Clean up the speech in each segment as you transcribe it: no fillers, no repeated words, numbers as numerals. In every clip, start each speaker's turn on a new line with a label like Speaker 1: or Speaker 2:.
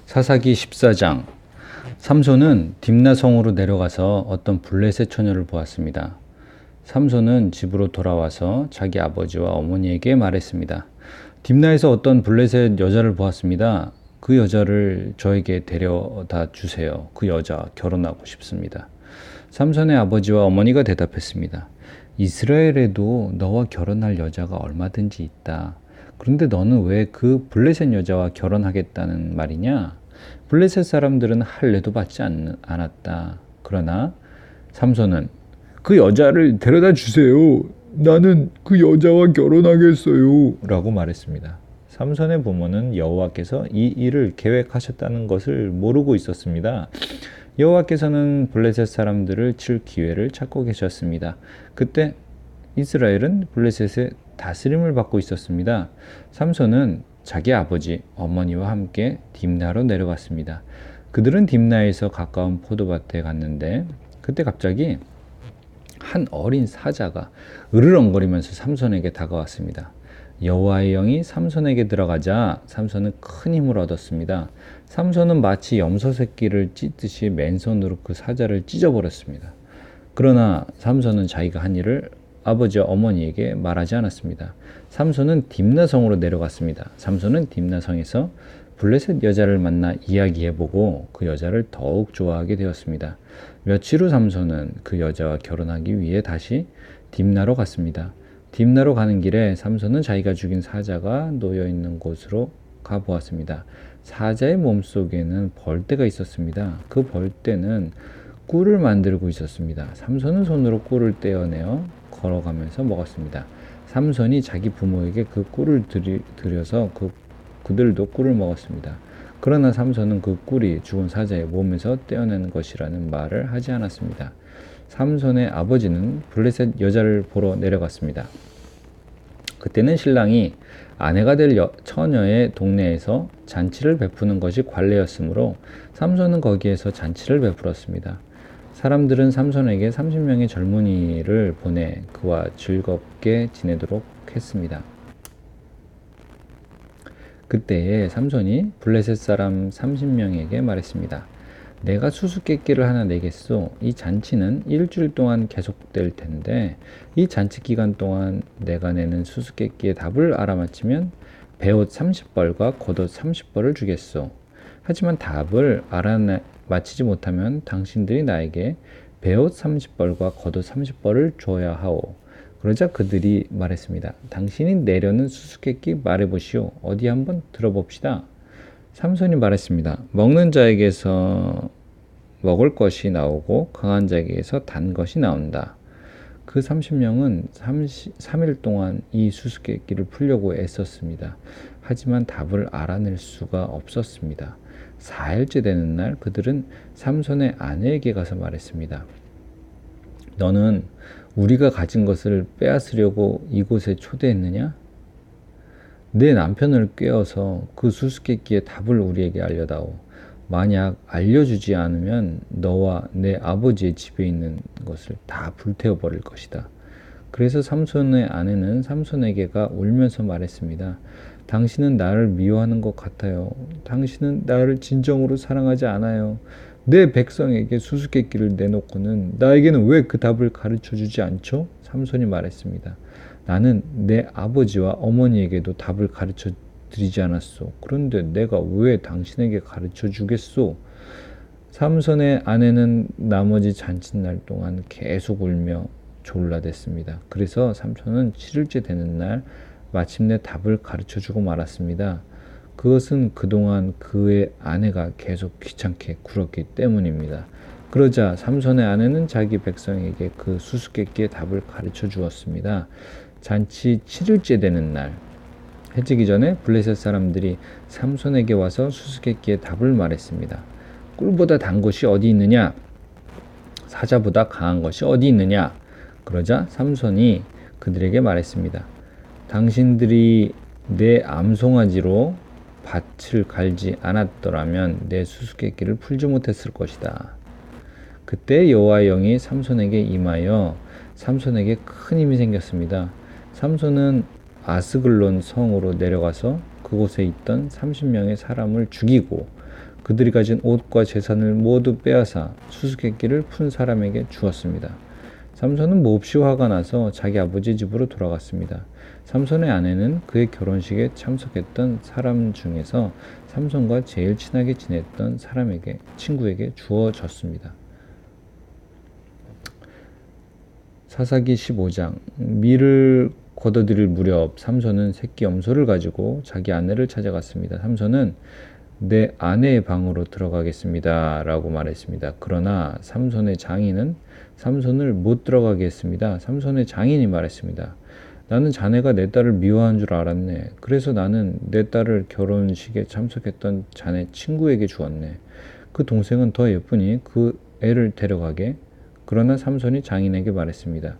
Speaker 1: 사사기 14장. 삼손은 딥나성으로 내려가서 어떤 블레셋 처녀를 보았습니다. 삼손은 집으로 돌아와서 자기 아버지와 어머니에게 말했습니다. 딥나에서 어떤 블레셋 여자를 보았습니다. 그 여자를 저에게 데려다 주세요. 그 여자 결혼하고 싶습니다. 삼손의 아버지와 어머니가 대답했습니다. 이스라엘에도 너와 결혼할 여자가 얼마든지 있다. 그런데 너는 왜 그 블레셋 여자와 결혼하겠다는 말이냐? 블레셋 사람들은 할례도 받지 않았다. 그러나 삼손은 그 여자를 데려다 주세요. 나는 그 여자와 결혼하겠어요. 라고 말했습니다. 삼손의 부모는 여호와께서 이 일을 계획하셨다는 것을 모르고 있었습니다. 여호와께서는 블레셋 사람들을 칠 기회를 찾고 계셨습니다. 그때 이스라엘은 블레셋의 다스림을 받고 있었습니다. 삼손은 자기 아버지, 어머니와 함께 딥나로 내려갔습니다. 그들은 딥나에서 가까운 포도밭에 갔는데 그때 갑자기 한 어린 사자가 으르렁거리면서 삼손에게 다가왔습니다. 여호와의 영이 삼손에게 들어가자 삼손은 큰 힘을 얻었습니다. 삼손은 마치 염소 새끼를 찢듯이 맨손으로 그 사자를 찢어버렸습니다. 그러나 삼손은 자기가 한 일을 아버지와 어머니에게 말하지 않았습니다. 삼손은 딥나성으로 내려갔습니다. 삼손은 딥나성에서 블레셋 여자를 만나 이야기해보고 그 여자를 더욱 좋아하게 되었습니다. 며칠 후 삼손은 그 여자와 결혼하기 위해 다시 딥나로 갔습니다. 딥나로 가는 길에 삼손은 자기가 죽인 사자가 놓여있는 곳으로 가보았습니다. 사자의 몸속에는 벌떼가 있었습니다. 그 벌떼는 꿀을 만들고 있었습니다. 삼손은 손으로 꿀을 떼어내어 걸어가면서 먹었습니다. 삼손이 자기 부모에게 그 꿀을 들여서 그들도 꿀을 먹었습니다. 그러나 삼손은 그 꿀이 죽은 사자의 몸에서 떼어낸 것이라는 말을 하지 않았습니다. 삼손의 아버지는 블레셋 여자를 보러 내려갔습니다. 그때는 신랑이 아내가 될 처녀의 동네에서 잔치를 베푸는 것이 관례였으므로 삼손은 거기에서 잔치를 베풀었습니다. 사람들은 삼손에게 30명의 젊은이를 보내 그와 즐겁게 지내도록 했습니다. 그때에 삼손이 블레셋 사람 30명에게 말했습니다. 내가 수수께끼를 하나 내겠소. 이 잔치는 일주일 동안 계속될 텐데 이 잔치 기간 동안 내가 내는 수수께끼의 답을 알아맞히면 베옷 30벌과 겉옷 30벌을 주겠소. 하지만 답을 알아맞히지 못하면 당신들이 나에게 베옷 30벌과 겉옷 30벌을 줘야 하오. 그러자 그들이 말했습니다. 당신이 내려는 수수께끼 말해보시오. 어디 한번 들어봅시다. 삼손이 말했습니다. 먹는 자에게서 먹을 것이 나오고 강한 자에게서 단 것이 나온다. 그 30명은 3일 동안 이 수수께끼를 풀려고 애썼습니다. 하지만 답을 알아낼 수가 없었습니다. 4일째 되는 날 그들은 삼손의 아내에게 가서 말했습니다. 너는 우리가 가진 것을 빼앗으려고 이곳에 초대했느냐? 내 남편을 꾀어서 그 수수께끼의 답을 우리에게 알려다오. 만약 알려주지 않으면 너와 내 아버지의 집에 있는 것을 다 불태워버릴 것이다. 그래서 삼손의 아내는 삼손에게가 울면서 말했습니다. 당신은 나를 미워하는 것 같아요. 당신은 나를 진정으로 사랑하지 않아요. 내 백성에게 수수께끼를 내놓고는 나에게는 왜 그 답을 가르쳐주지 않죠? 삼손이 말했습니다. 나는 내 아버지와 어머니에게도 답을 가르쳐 드리지 않았소. 그런데 내가 왜 당신에게 가르쳐 주겠소? 삼손의 아내는 나머지 잔칫날 동안 계속 울며 졸라댔습니다. 그래서 삼손은 7일째 되는 날 마침내 답을 가르쳐 주고 말았습니다. 그것은 그동안 그의 아내가 계속 귀찮게 굴었기 때문입니다. 그러자 삼손의 아내는 자기 백성에게 그 수수께끼의 답을 가르쳐 주었습니다. 잔치 7일째 되는 날 해지기 전에 블레셋 사람들이 삼손에게 와서 수수께끼의 답을 말했습니다. 꿀보다 단 것이 어디 있느냐? 사자보다 강한 것이 어디 있느냐? 그러자 삼손이 그들에게 말했습니다. 당신들이 내 암송아지로 밭을 갈지 않았더라면 내 수수께끼를 풀지 못했을 것이다. 그때 여호와의 영이 삼손에게 임하여 삼손에게 큰 힘이 생겼습니다. 삼손은 아스글론 성으로 내려가서 그곳에 있던 30명의 사람을 죽이고 그들이 가진 옷과 재산을 모두 빼앗아 수수께끼를 푼 사람에게 주었습니다. 삼손은 몹시 화가 나서 자기 아버지 집으로 돌아갔습니다. 삼손의 아내는 그의 결혼식에 참석했던 사람 중에서 삼손과 제일 친하게 지냈던 친구에게 주어졌습니다. 사사기 15장. 밀을 걷어들일 무렵 삼손은 새끼 염소를 가지고 자기 아내를 찾아갔습니다. 삼손은 내 아내의 방으로 들어가겠습니다 라고 말했습니다. 그러나 삼손의 장인은 삼손을 못 들어가게 했습니다. 삼손의 장인이 말했습니다. 나는 자네가 내 딸을 미워한 줄 알았네. 그래서 나는 내 딸을 결혼식에 참석했던 자네 친구에게 주었네. 그 동생은 더 예쁘니 그 애를 데려가게. 그러나 삼손이 장인에게 말했습니다.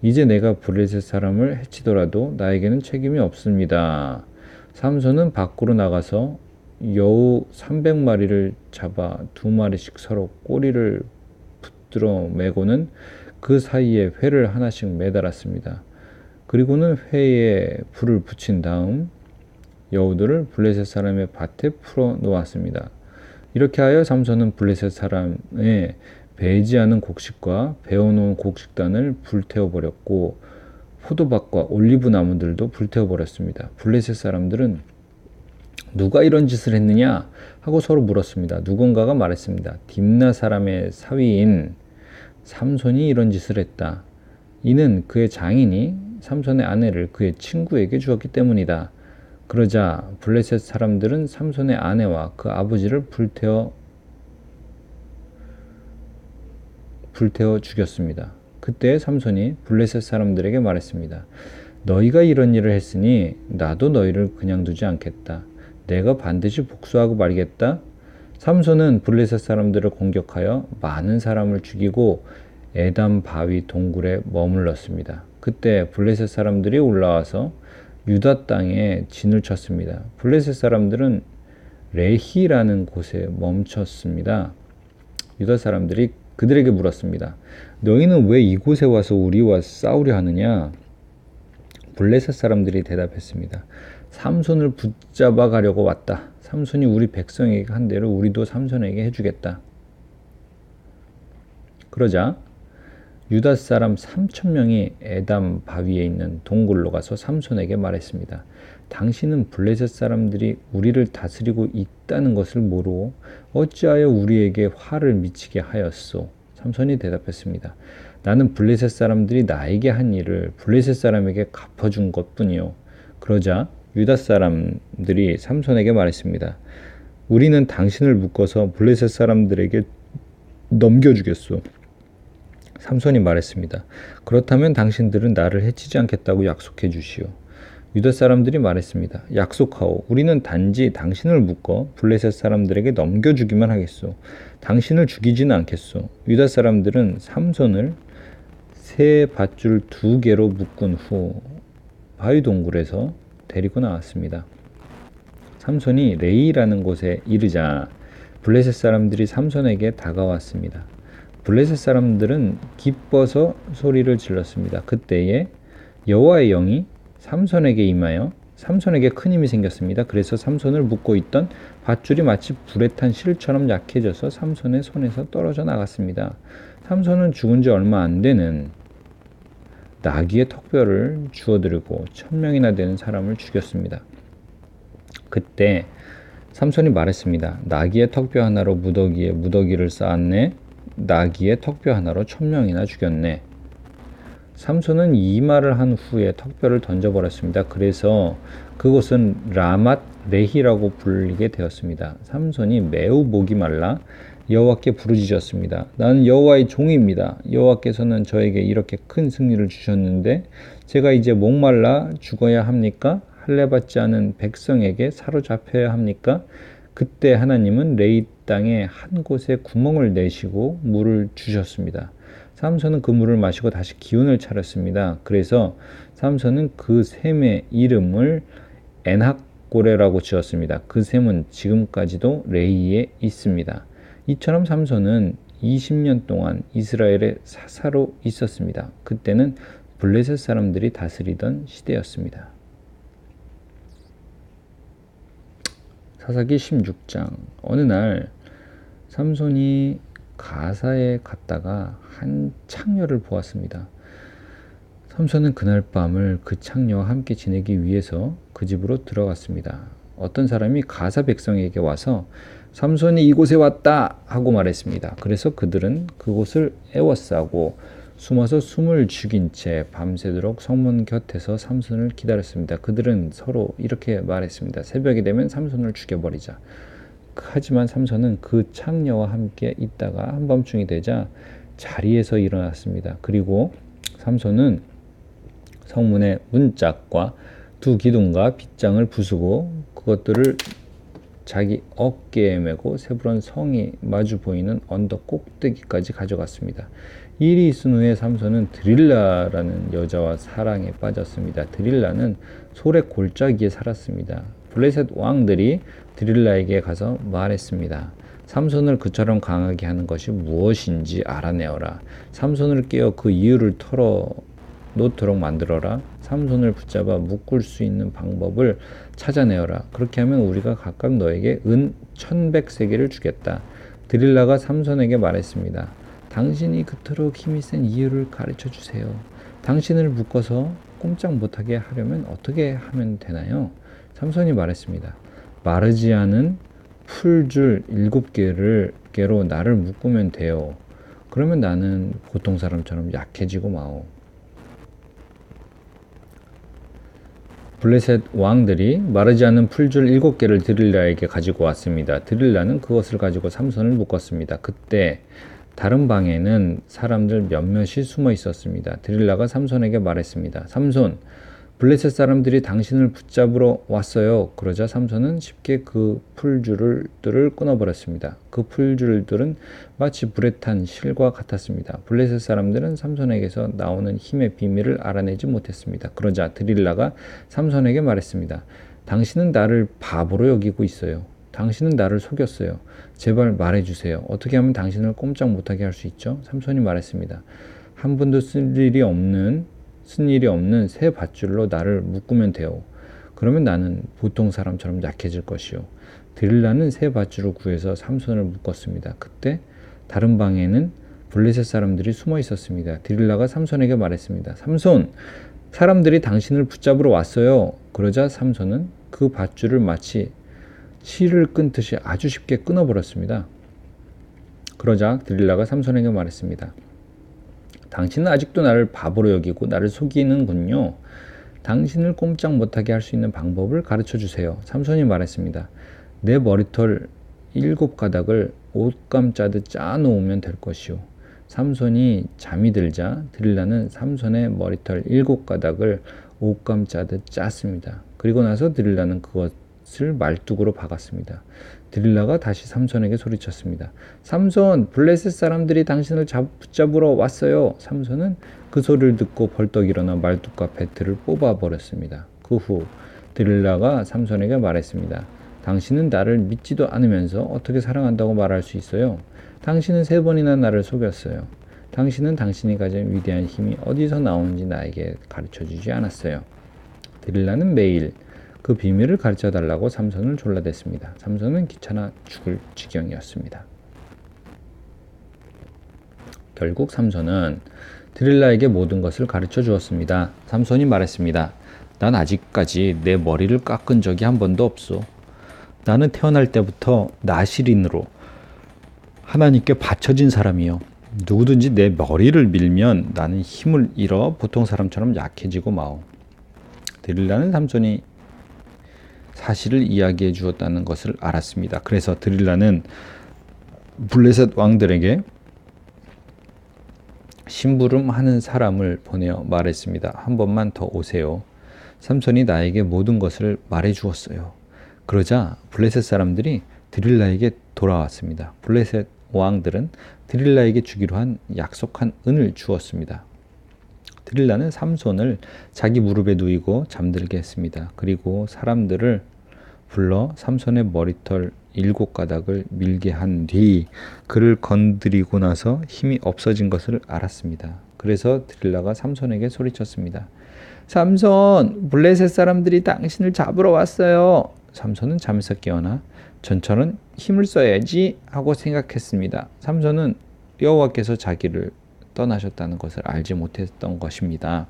Speaker 1: 이제 내가 블레셋 사람을 해치더라도 나에게는 책임이 없습니다. 삼손은 밖으로 나가서 여우 300마리를 잡아 2마리씩 서로 꼬리를 붙들어 매고는 그 사이에 회를 하나씩 매달았습니다. 그리고는 회에 불을 붙인 다음 여우들을 블레셋 사람의 밭에 풀어 놓았습니다. 이렇게 하여 삼손은 블레셋 사람의 배지 않은 곡식과 베어놓은 곡식단을 불태워버렸고 포도밭과 올리브 나무들도 불태워버렸습니다. 블레셋 사람들은 누가 이런 짓을 했느냐 하고 서로 물었습니다. 누군가가 말했습니다. 딥나 사람의 사위인 삼손이 이런 짓을 했다. 이는 그의 장인이 삼손의 아내를 그의 친구에게 주었기 때문이다. 그러자 블레셋 사람들은 삼손의 아내와 그 아버지를 불태워 죽였습니다. 그때 삼손이 블레셋 사람들에게 말했습니다. 너희가 이런 일을 했으니 나도 너희를 그냥 두지 않겠다. 내가 반드시 복수하고 말겠다. 삼손은 블레셋 사람들을 공격하여 많은 사람을 죽이고 에담 바위 동굴에 머물렀습니다. 그때 블레셋 사람들이 올라와서 유다 땅에 진을 쳤습니다. 블레셋 사람들은 레히라는 곳에 멈췄습니다. 유다 사람들이 그들에게 물었습니다. 너희는 왜 이곳에 와서 우리와 싸우려 하느냐? 블레셋 사람들이 대답했습니다. 삼손을 붙잡아 가려고 왔다. 삼손이 우리 백성에게 한 대로 우리도 삼손에게 해주겠다. 그러자 유다 사람 3,000명이 에담 바위에 있는 동굴로 가서 삼손에게 말했습니다. 당신은 블레셋 사람들이 우리를 다스리고 있다는 것을 모르고 어찌하여 우리에게 화를 미치게 하였소? 삼손이 대답했습니다. 나는 블레셋 사람들이 나에게 한 일을 블레셋 사람에게 갚아준 것뿐이요. 그러자 유다 사람들이 삼손에게 말했습니다. 우리는 당신을 묶어서 블레셋 사람들에게 넘겨주겠소. 삼손이 말했습니다. 그렇다면 당신들은 나를 해치지 않겠다고 약속해 주시오. 유다 사람들이 말했습니다. 약속하오. 우리는 단지 당신을 묶어 블레셋 사람들에게 넘겨주기만 하겠소. 당신을 죽이지는 않겠소. 유다 사람들은 삼손을 새 밧줄 2개로 묶은 후 바위 동굴에서 데리고 나왔습니다. 삼손이 레이라는 곳에 이르자 블레셋 사람들이 삼손에게 다가왔습니다. 블레셋 사람들은 기뻐서 소리를 질렀습니다. 그때에 여호와의 영이 삼손에게 임하여 삼손에게 큰 힘이 생겼습니다. 그래서 삼손을 묶고 있던 밧줄이 마치 불에 탄 실처럼 약해져서 삼손의 손에서 떨어져 나갔습니다. 삼손은 죽은 지 얼마 안 되는 나귀의 턱뼈를 주워들고 1,000명이나 되는 사람을 죽였습니다. 그때 삼손이 말했습니다. 나귀의 턱뼈 하나로 무더기에 무더기를 쌓았네. 나귀의 턱뼈 하나로 1,000명이나 죽였네. 삼손은 이 말을 한 후에 턱뼈를 던져버렸습니다. 그래서 그곳은 라맛 레히라고 불리게 되었습니다. 삼손이 매우 목이 말라 여호와께 부르짖었습니다. 나는 여호와의 종입니다. 여호와께서는 저에게 이렇게 큰 승리를 주셨는데 제가 이제 목말라 죽어야 합니까? 할례받지 않은 백성에게 사로잡혀야 합니까? 그때 하나님은 레이 땅에 한 곳에 구멍을 내시고 물을 주셨습니다. 삼손은 그 물을 마시고 다시 기운을 차렸습니다. 그래서 삼손은 그 샘의 이름을 엔학고레라고 지었습니다. 그 샘은 지금까지도 레이에 있습니다. 이처럼 삼손은 20년 동안 이스라엘의 사사로 있었습니다. 그때는 블레셋 사람들이 다스리던 시대였습니다. 사사기 16장. 어느 날 삼손이 가사에 갔다가 한 창녀를 보았습니다. 삼손은 그날 밤을 그 창녀와 함께 지내기 위해서 그 집으로 들어갔습니다. 어떤 사람이 가사 백성에게 와서 삼손이 이곳에 왔다 하고 말했습니다. 그래서 그들은 그곳을 에워싸고 숨어서 숨을 죽인 채 밤새도록 성문 곁에서 삼손을 기다렸습니다. 그들은 서로 이렇게 말했습니다. 새벽이 되면 삼손을 죽여버리자. 하지만 삼손은 그 창녀와 함께 있다가 한밤중이 되자 자리에서 일어났습니다. 그리고 삼손은 성문의 문짝과 두 기둥과 빗장을 부수고 그것들을 자기 어깨에 메고 세브론 성이 마주 보이는 언덕 꼭대기까지 가져갔습니다. 이 일이 있은 후에 삼손은 드릴라라는 여자와 사랑에 빠졌습니다. 드릴라는 솔의 골짜기에 살았습니다. 블레셋 왕들이 드릴라에게 가서 말했습니다. 삼손을 그처럼 강하게 하는 것이 무엇인지 알아내어라. 삼손을 깨어 그 이유를 털어놓도록 만들어라. 삼손을 붙잡아 묶을 수 있는 방법을 찾아내어라. 그렇게 하면 우리가 각각 너에게 은 1,100세겔을 주겠다. 드릴라가 삼손에게 말했습니다. 당신이 그토록 힘이 센 이유를 가르쳐 주세요. 당신을 묶어서 꼼짝 못하게 하려면 어떻게 하면 되나요? 삼손이 말했습니다. 마르지 않은 풀줄 7개로 나를 묶으면 돼요. 그러면 나는 보통 사람처럼 약해지고 마오. 블레셋 왕들이 마르지 않은 풀줄 7개를 드릴라에게 가지고 왔습니다. 드릴라는 그것을 가지고 삼손을 묶었습니다. 그때 다른 방에는 사람들 몇몇이 숨어 있었습니다. 드릴라가 삼손에게 말했습니다. 삼손, 블레셋 사람들이 당신을 붙잡으러 왔어요. 그러자 삼손은 쉽게 그 풀줄들을 끊어버렸습니다. 그 풀줄들은 마치 불에 탄 실과 같았습니다. 블레셋 사람들은 삼손에게서 나오는 힘의 비밀을 알아내지 못했습니다. 그러자 드릴라가 삼손에게 말했습니다. 당신은 나를 바보로 여기고 있어요. 당신은 나를 속였어요. 제발 말해주세요. 어떻게 하면 당신을 꼼짝 못하게 할 수 있죠? 삼손이 말했습니다. 한 번도 쓴 일이 없는 새 밧줄로 나를 묶으면 돼요. 그러면 나는 보통 사람처럼 약해질 것이요. 드릴라는 새 밧줄을 구해서 삼손을 묶었습니다. 그때 다른 방에는 블레셋 사람들이 숨어 있었습니다. 드릴라가 삼손에게 말했습니다. 삼손, 사람들이 당신을 붙잡으러 왔어요. 그러자 삼손은 그 밧줄을 마치 실을 끊듯이 아주 쉽게 끊어버렸습니다. 그러자 드릴라가 삼손에게 말했습니다. 당신은 아직도 나를 바보로 여기고 나를 속이는군요. 당신을 꼼짝 못하게 할 수 있는 방법을 가르쳐 주세요. 삼손이 말했습니다. 내 머리털 7가닥을 옷감 짜듯 짜 놓으면 될 것이오. 삼손이 잠이 들자 드릴라는 삼손의 머리털 7가닥을 옷감 짜듯 짰습니다. 그리고 나서 드릴라는 그것을 말뚝으로 박았습니다. 드릴라가 다시 삼손에게 소리쳤습니다. 삼손, 블레셋 사람들이 당신을 붙잡으러 왔어요. 삼손은 그 소리를 듣고 벌떡 일어나 말뚝과 배틀을 뽑아버렸습니다. 그 후 드릴라가 삼손에게 말했습니다. 당신은 나를 믿지도 않으면서 어떻게 사랑한다고 말할 수 있어요? 당신은 3번이나 나를 속였어요. 당신은 당신이 가진 위대한 힘이 어디서 나오는지 나에게 가르쳐주지 않았어요. 드릴라는 매일 그 비밀을 가르쳐달라고 삼손을 졸라댔습니다. 삼손은 귀찮아 죽을 지경이었습니다. 결국 삼손은 드릴라에게 모든 것을 가르쳐 주었습니다. 삼손이 말했습니다. 난 아직까지 내 머리를 깎은 적이 한 번도 없소. 나는 태어날 때부터 나실인으로 하나님께 바쳐진 사람이요. 누구든지 내 머리를 밀면 나는 힘을 잃어 보통 사람처럼 약해지고 마오. 드릴라는 삼손이 사실을 이야기해 주었다는 것을 알았습니다. 그래서 드릴라는 블레셋 왕들에게 심부름하는 사람을 보내어 말했습니다. 한 번만 더 오세요. 삼손이 나에게 모든 것을 말해 주었어요. 그러자 블레셋 사람들이 드릴라에게 돌아왔습니다. 블레셋 왕들은 드릴라에게 주기로 한 약속한 은을 주었습니다. 드릴라는 삼손을 자기 무릎에 누이고 잠들게 했습니다. 그리고 사람들을 불러 삼손의 머리털 7가닥을 밀게 한 뒤 그를 건드리고 나서 힘이 없어진 것을 알았습니다. 그래서 드릴라가 삼손에게 소리쳤습니다. 삼손, 블레셋 사람들이 당신을 잡으러 왔어요. 삼손은 잠에서 깨어나 전처럼 힘을 써야지 하고 생각했습니다. 삼손은 여호와께서 자기를 떠나셨다는 것을 알지 못했던 것입니다.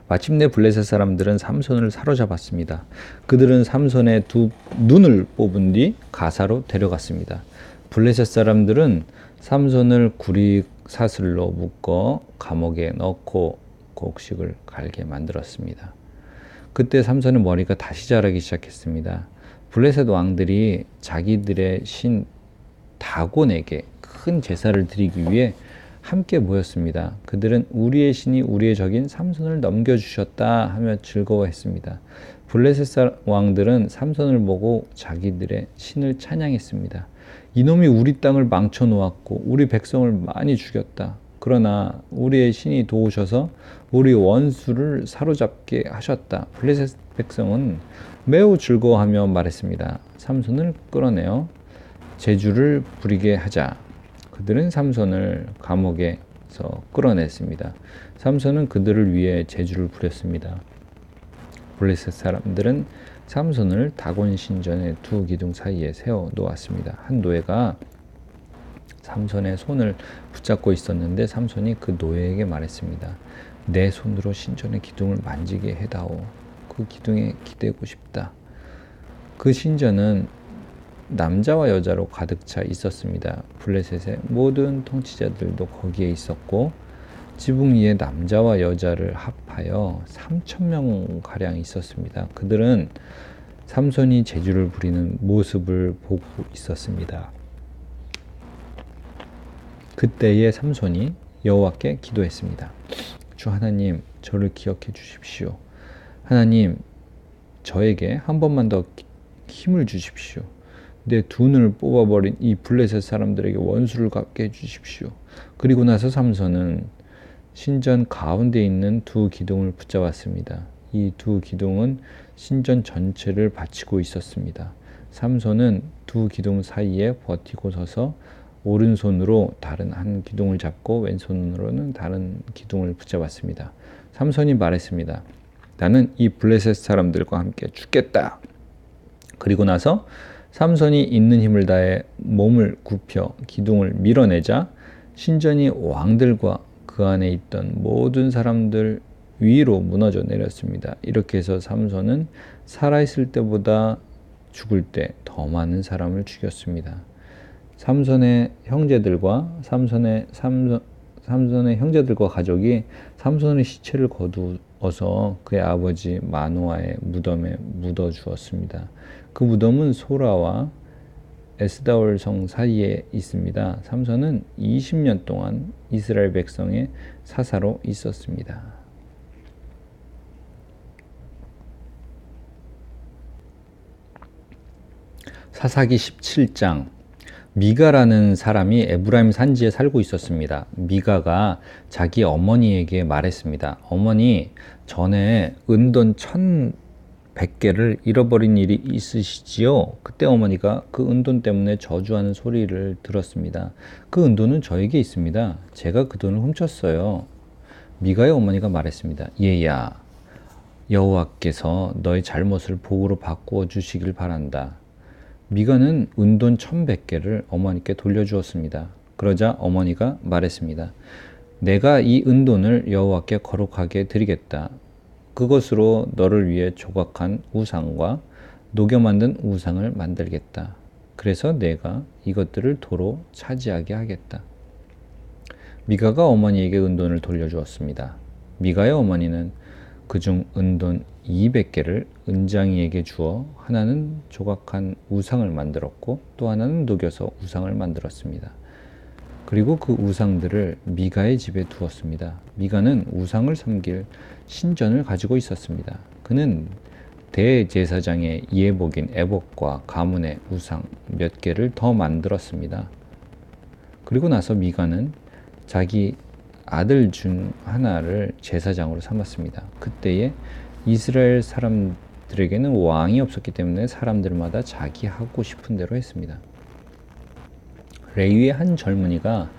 Speaker 1: 마침내 블레셋 사람들은 삼손을 사로잡았습니다. 그들은 삼손의 두 눈을 뽑은 뒤 가사로 데려갔습니다. 블레셋 사람들은 삼손을 구리 사슬로 묶어 감옥에 넣고 곡식을 갈게 만들었습니다. 그때 삼손의 머리가 다시 자라기 시작했습니다. 블레셋 왕들이 자기들의 신 다곤에게 큰 제사를 드리기 위해 함께 모였습니다. 그들은 우리의 신이 우리의 적인 삼손을 넘겨주셨다 하며 즐거워했습니다. 블레셋 왕들은 삼손을 보고 자기들의 신을 찬양했습니다. 이놈이 우리 땅을 망쳐놓았고 우리 백성을 많이 죽였다. 그러나 우리의 신이 도우셔서 우리 원수를 사로잡게 하셨다. 블레셋 백성은 매우 즐거워하며 말했습니다. 삼손을 끌어내어 제주를 부리게 하자. 그들은 삼손을 감옥에서 끌어냈습니다. 삼손은 그들을 위해 제주를 부렸습니다. 블레셋 사람들은 삼손을 다곤 신전의 두 기둥 사이에 세워 놓았습니다. 한 노예가 삼손의 손을 붙잡고 있었는데 삼손이 그 노예에게 말했습니다. 내 손으로 신전의 기둥을 만지게 해다오. 그 기둥에 기대고 싶다. 그 신전은 남자와 여자로 가득 차 있었습니다. 블레셋의 모든 통치자들도 거기에 있었고 지붕 위에 남자와 여자를 합하여 3,000명 가량 있었습니다. 그들은 삼손이 제주를 부리는 모습을 보고 있었습니다. 그때에 삼손이 여호와께 기도했습니다. 주 하나님, 저를 기억해 주십시오. 하나님, 저에게 한 번만 더 힘을 주십시오. 내 두 눈을 뽑아버린 이 블레셋 사람들에게 원수를 갚게 해주십시오. 그리고 나서 삼손은 신전 가운데 있는 두 기둥을 붙잡았습니다. 이 두 기둥은 신전 전체를 받치고 있었습니다. 삼손은 두 기둥 사이에 버티고 서서 오른손으로 다른 한 기둥을 잡고 왼손으로는 다른 기둥을 붙잡았습니다. 삼손이 말했습니다. 나는 이 블레셋 사람들과 함께 죽겠다. 그리고 나서 삼손이 있는 힘을 다해 몸을 굽혀 기둥을 밀어내자 신전이 왕들과 그 안에 있던 모든 사람들 위로 무너져 내렸습니다. 이렇게 해서 삼손은 살아있을 때보다 죽을 때 더 많은 사람을 죽였습니다. 삼손의 형제들과 가족이 삼손의 시체를 거두어서 그의 아버지 마노아의 무덤에 묻어 주었습니다. 그 무덤은 소라와 에스다올 성 사이에 있습니다. 삼손은 20년 동안 이스라엘 백성의 사사로 있었습니다. 사사기 17장. 미가라는 사람이 에브라임 산지에 살고 있었습니다. 미가가 자기 어머니에게 말했습니다. 어머니, 전에 은돈 1,100개를 잃어버린 일이 있으시지요? 그때 어머니가 그 은돈 때문에 저주하는 소리를 들었습니다. 그 은돈은 저에게 있습니다. 제가 그 돈을 훔쳤어요. 미가의 어머니가 말했습니다. 얘야, 여호와께서 너의 잘못을 복으로 바꾸어 주시길 바란다. 미가는 은돈 1,100개를 어머니께 돌려주었습니다. 그러자 어머니가 말했습니다. 내가 이 은돈을 여호와께 거룩하게 드리겠다. 그것으로 너를 위해 조각한 우상과 녹여 만든 우상을 만들겠다. 그래서 내가 이것들을 도로 차지하게 하겠다. 미가가 어머니에게 은돈을 돌려주었습니다. 미가의 어머니는 그중 은돈 200개를 은장이에게 주어 하나는 조각한 우상을 만들었고 또 하나는 녹여서 우상을 만들었습니다. 그리고 그 우상들을 미가의 집에 두었습니다. 미가는 우상을 섬길 신전을 가지고 있었습니다. 그는 대제사장의 예복인 에봇과 가문의 우상 몇 개를 더 만들었습니다. 그리고 나서 미가는 자기 아들 중 하나를 제사장으로 삼았습니다. 그때에 이스라엘 사람들에게는 왕이 없었기 때문에 사람들마다 자기 하고 싶은 대로 했습니다. 레위의 한 젊은이가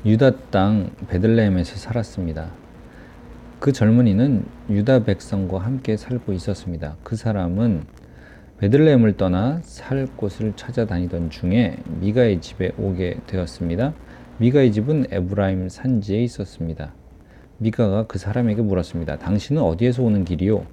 Speaker 1: 유다 땅 베들레헴에서 살았습니다. 그 젊은이는 유다 백성과 함께 살고 있었습니다. 그 사람은 베들레헴을 떠나 살 곳을 찾아다니던 중에 미가의 집에 오게 되었습니다. 미가의 집은 에브라임 산지에 있었습니다. 미가가 그 사람에게 물었습니다. 당신은 어디에서 오는 길이요?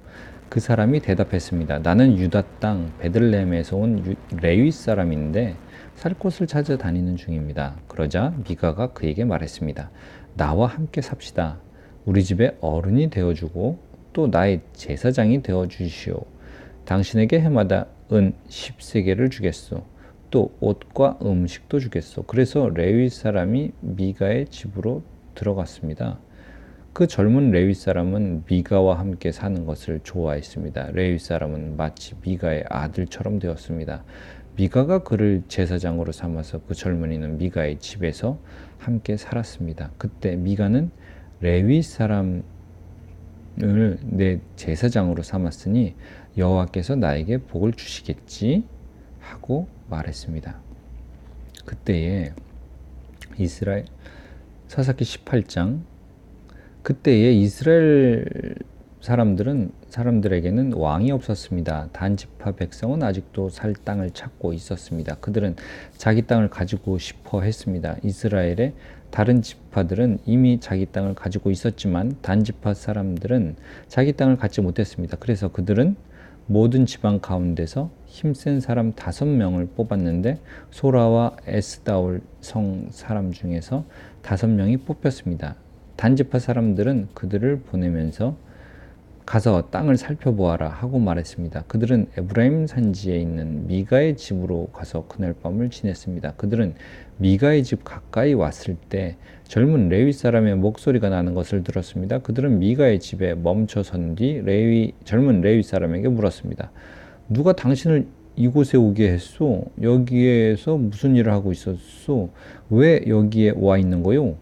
Speaker 1: 그 사람이 대답했습니다. 나는 유다 땅 베들레헴에서 온 레위 사람인데 살 곳을 찾아다니는 중입니다. 그러자 미가가 그에게 말했습니다. 나와 함께 삽시다. 우리 집에 어른이 되어주고 또 나의 제사장이 되어주시오. 당신에게 해마다 은 10세겔을 주겠소. 또 옷과 음식도 주겠소. 그래서 레위 사람이 미가의 집으로 들어갔습니다. 그 젊은 레위 사람은 미가와 함께 사는 것을 좋아했습니다. 레위 사람은 마치 미가의 아들처럼 되었습니다. 미가가 그를 제사장으로 삼아서 그 젊은이는 미가의 집에서 함께 살았습니다. 그때 미가는 레위 사람을 내 제사장으로 삼았으니 여호와께서 나에게 복을 주시겠지 하고 말했습니다. 그때에 이스라엘 사사기 18장 그때에 이스라엘 사람들에게는 왕이 없었습니다. 단지파 백성은 아직도 살 땅을 찾고 있었습니다. 그들은 자기 땅을 가지고 싶어 했습니다. 이스라엘의 다른 지파들은 이미 자기 땅을 가지고 있었지만 단지파 사람들은 자기 땅을 갖지 못했습니다. 그래서 그들은 모든 지방 가운데서 힘센 사람 5명을 뽑았는데 소라와 에스다올 성 사람 중에서 5명이 뽑혔습니다. 단지파 사람들은 그들을 보내면서 가서 땅을 살펴보아라 하고 말했습니다. 그들은 에브라임 산지에 있는 미가의 집으로 가서 그날 밤을 지냈습니다. 그들은 미가의 집 가까이 왔을 때 젊은 레위 사람의 목소리가 나는 것을 들었습니다. 그들은 미가의 집에 멈춰선 뒤 젊은 레위 사람에게 물었습니다. 누가 당신을 이곳에 오게 했소? 여기에서 무슨 일을 하고 있었소? 왜 여기에 와 있는 거요?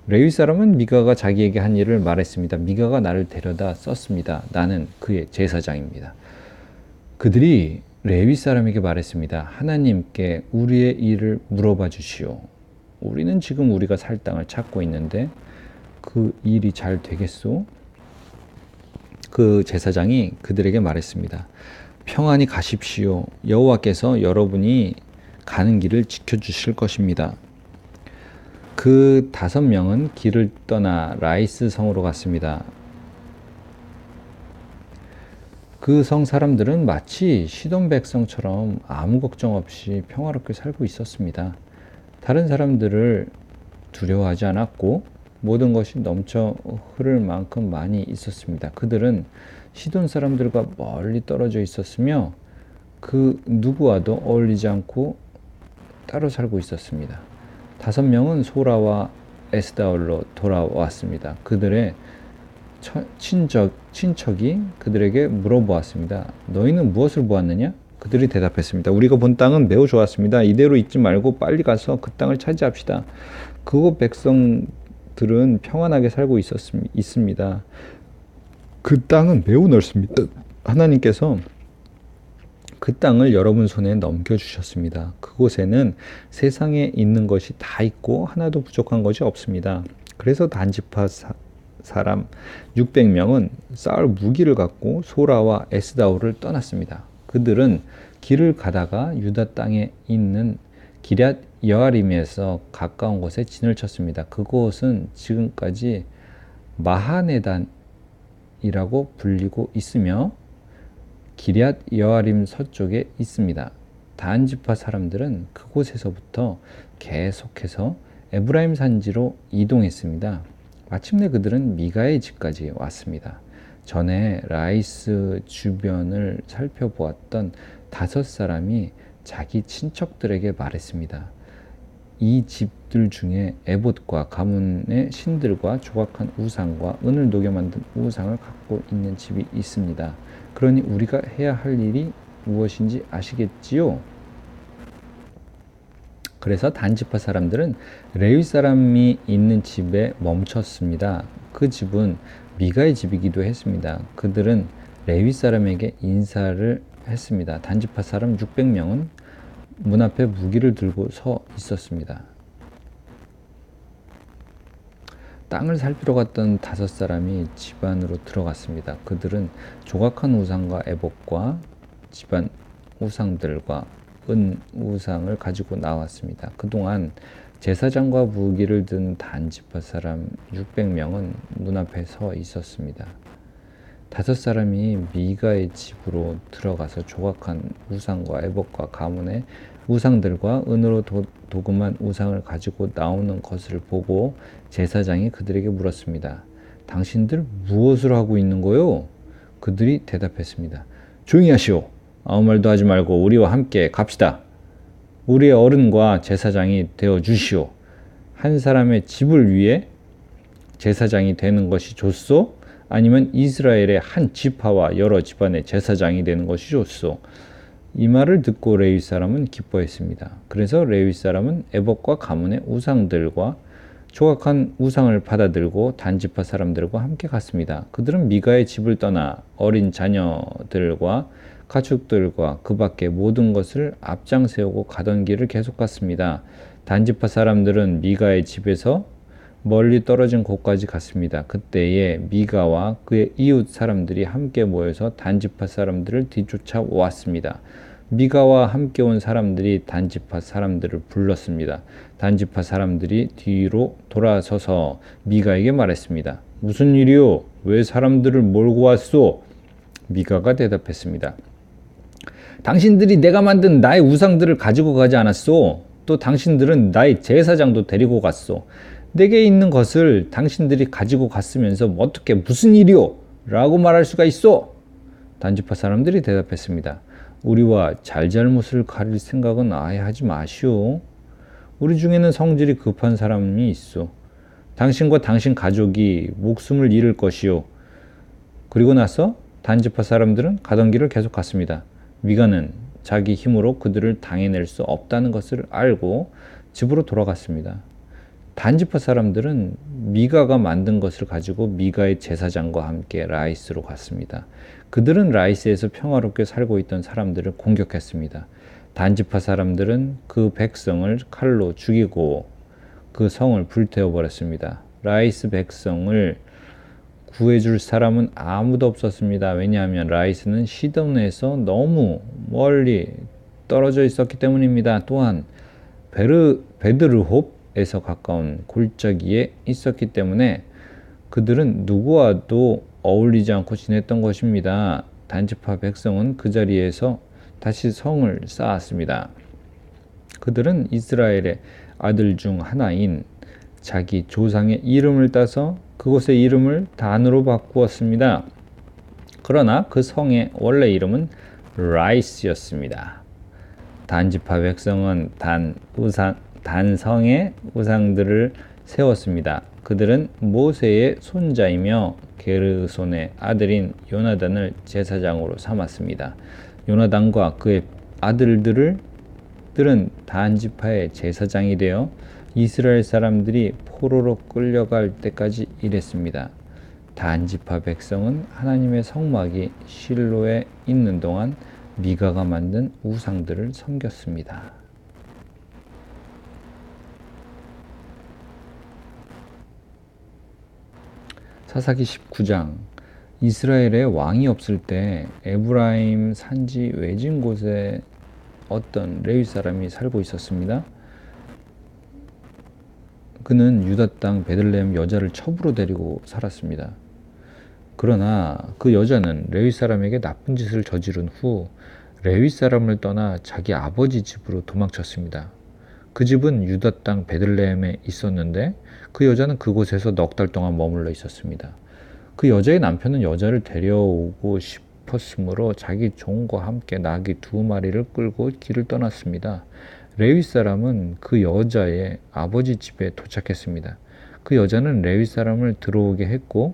Speaker 1: 레위 사람은 미가가 자기에게 한 일을 말했습니다. 미가가 나를 데려다 썼습니다. 나는 그의 제사장입니다. 그들이 레위 사람에게 말했습니다. 하나님께 우리의 일을 물어봐 주시오. 우리는 지금 우리가 살 땅을 찾고 있는데 그 일이 잘 되겠소? 그 제사장이 그들에게 말했습니다. 평안히 가십시오. 여호와께서 여러분이 가는 길을 지켜주실 것입니다. 그 5명은 길을 떠나 라이스 성으로 갔습니다. 그 성 사람들은 마치 시돈 백성처럼 아무 걱정 없이 평화롭게 살고 있었습니다. 다른 사람들을 두려워하지 않았고 모든 것이 넘쳐 흐를 만큼 많이 있었습니다. 그들은 시돈 사람들과 멀리 떨어져 있었으며 그 누구와도 어울리지 않고 따로 살고 있었습니다. 5명은 소라와 에스다올로 돌아왔습니다. 그들의 친척이 그들에게 물어보았습니다. 너희는 무엇을 보았느냐? 그들이 대답했습니다. 우리가 본 땅은 매우 좋았습니다. 이대로 있지 말고 빨리 가서 그 땅을 차지합시다. 그곳 백성들은 평안하게 살고 있습니다. 그 땅은 매우 넓습니다. 하나님께서 그 땅을 여러분 손에 넘겨주셨습니다. 그곳에는 세상에 있는 것이 다 있고 하나도 부족한 것이 없습니다. 그래서 단지파 사람 600명은 싸울 무기를 갖고 소라와 에스다올을 떠났습니다. 그들은 길을 가다가 유다 땅에 있는 기럇 여아림에서 가까운 곳에 진을 쳤습니다. 그곳은 지금까지 마하네단이라고 불리고 있으며 기럇 여아림 서쪽에 있습니다. 단 지파 사람들은 그곳에서부터 계속해서 에브라임 산지로 이동했습니다. 마침내 그들은 미가의 집까지 왔습니다. 전에 라이스 주변을 살펴보았던 5사람이 자기 친척들에게 말했습니다. 이 집들 중에 에봇과 가문의 신들과 조각한 우상과 은을 녹여 만든 우상을 갖고 있는 집이 있습니다. 그러니 우리가 해야 할 일이 무엇인지 아시겠지요? 그래서 단지파 사람들은 레위 사람이 있는 집에 멈췄습니다. 그 집은 미가의 집이기도 했습니다. 그들은 레위 사람에게 인사를 했습니다. 단지파 사람 600명은 문 앞에 무기를 들고 서 있었습니다. 땅을 살피러 갔던 5사람이 집 안으로 들어갔습니다. 그들은 조각한 우상과 애복과 집안 우상들과 은 우상을 가지고 나왔습니다. 그동안 제사장과 무기를 든 단지파 사람 600명은 문 앞에 서 있었습니다. 5사람이 미가의 집으로 들어가서 조각한 우상과 에봇과 가문의 우상들과 은으로 도금한 우상을 가지고 나오는 것을 보고 제사장이 그들에게 물었습니다. 당신들 무엇을 하고 있는 거요? 그들이 대답했습니다. 조용히 하시오. 아무 말도 하지 말고 우리와 함께 갑시다. 우리의 어른과 제사장이 되어 주시오. 한 사람의 집을 위해 제사장이 되는 것이 좋소? 아니면 이스라엘의 한 지파와 여러 집안의 제사장이 되는 것이 좋소? 이 말을 듣고 레위 사람은 기뻐했습니다. 그래서 레위 사람은 에봇과 가문의 우상들과 조각한 우상을 받아들고 단지파 사람들과 함께 갔습니다. 그들은 미가의 집을 떠나 어린 자녀들과 가축들과 그 밖의 모든 것을 앞장 세우고 가던 길을 계속 갔습니다. 단지파 사람들은 미가의 집에서 멀리 떨어진 곳까지 갔습니다. 그때에 미가와 그의 이웃 사람들이 함께 모여서 단지파 사람들을 뒤쫓아 왔습니다. 미가와 함께 온 사람들이 단지파 사람들을 불렀습니다. 단지파 사람들이 뒤로 돌아서서 미가에게 말했습니다. 무슨 일이요? 왜 사람들을 몰고 왔소? 미가가 대답했습니다. 당신들이 내가 만든 나의 우상들을 가지고 가지 않았소? 또 당신들은 나의 제사장도 데리고 갔소. 내게 있는 것을 당신들이 가지고 갔으면서 어떻게 무슨 일이요? 라고 말할 수가 있어? 단지파 사람들이 대답했습니다. 우리와 잘잘못을 가릴 생각은 아예 하지 마시오. 우리 중에는 성질이 급한 사람이 있어. 당신과 당신 가족이 목숨을 잃을 것이요. 그리고 나서 단지파 사람들은 가던 길을 계속 갔습니다. 미가는 자기 힘으로 그들을 당해낼 수 없다는 것을 알고 집으로 돌아갔습니다. 단지파 사람들은 미가가 만든 것을 가지고 미가의 제사장과 함께 라이스로 갔습니다. 그들은 라이스에서 평화롭게 살고 있던 사람들을 공격했습니다. 단지파 사람들은 그 백성을 칼로 죽이고 그 성을 불태워버렸습니다. 라이스 백성을 구해줄 사람은 아무도 없었습니다. 왜냐하면 라이스는 시돈에서 너무 멀리 떨어져 있었기 때문입니다. 또한 베드르홉에서 가까운 골짜기에 있었기 때문에 그들은 누구와도 어울리지 않고 지냈던 것입니다. 단지파 백성은 그 자리에서 다시 성을 쌓았습니다. 그들은 이스라엘의 아들 중 하나인 자기 조상의 이름을 따서 그곳의 이름을 단으로 바꾸었습니다. 그러나 그 성의 원래 이름은 라이스였습니다. 단지파 백성은 단성의 우상들을 세웠습니다. 그들은 모세의 손자이며 게르손의 아들인 요나단을 제사장으로 삼았습니다. 요나단과 그의 아들들은 단지파의 제사장이 되어 이스라엘 사람들이 포로로 끌려갈 때까지 일했습니다. 단지파 백성은 하나님의 성막이 실로에 있는 동안 미가가 만든 우상들을 섬겼습니다. 사사기 19장. 이스라엘에 왕이 없을 때 에브라임 산지 외진 곳에 어떤 레위 사람이 살고 있었습니다. 그는 유다 땅 베들레헴 여자를 첩으로 데리고 살았습니다. 그러나 그 여자는 레위 사람에게 나쁜 짓을 저지른 후 레위 사람을 떠나 자기 아버지 집으로 도망쳤습니다. 그 집은 유다 땅 베들레헴에 있었는데 그 여자는 그곳에서 넉 달 동안 머물러 있었습니다. 그 여자의 남편은 여자를 데려오고 싶었으므로 자기 종과 함께 나귀 2마리를 끌고 길을 떠났습니다. 레위 사람은 그 여자의 아버지 집에 도착했습니다. 그 여자는 레위 사람을 들어오게 했고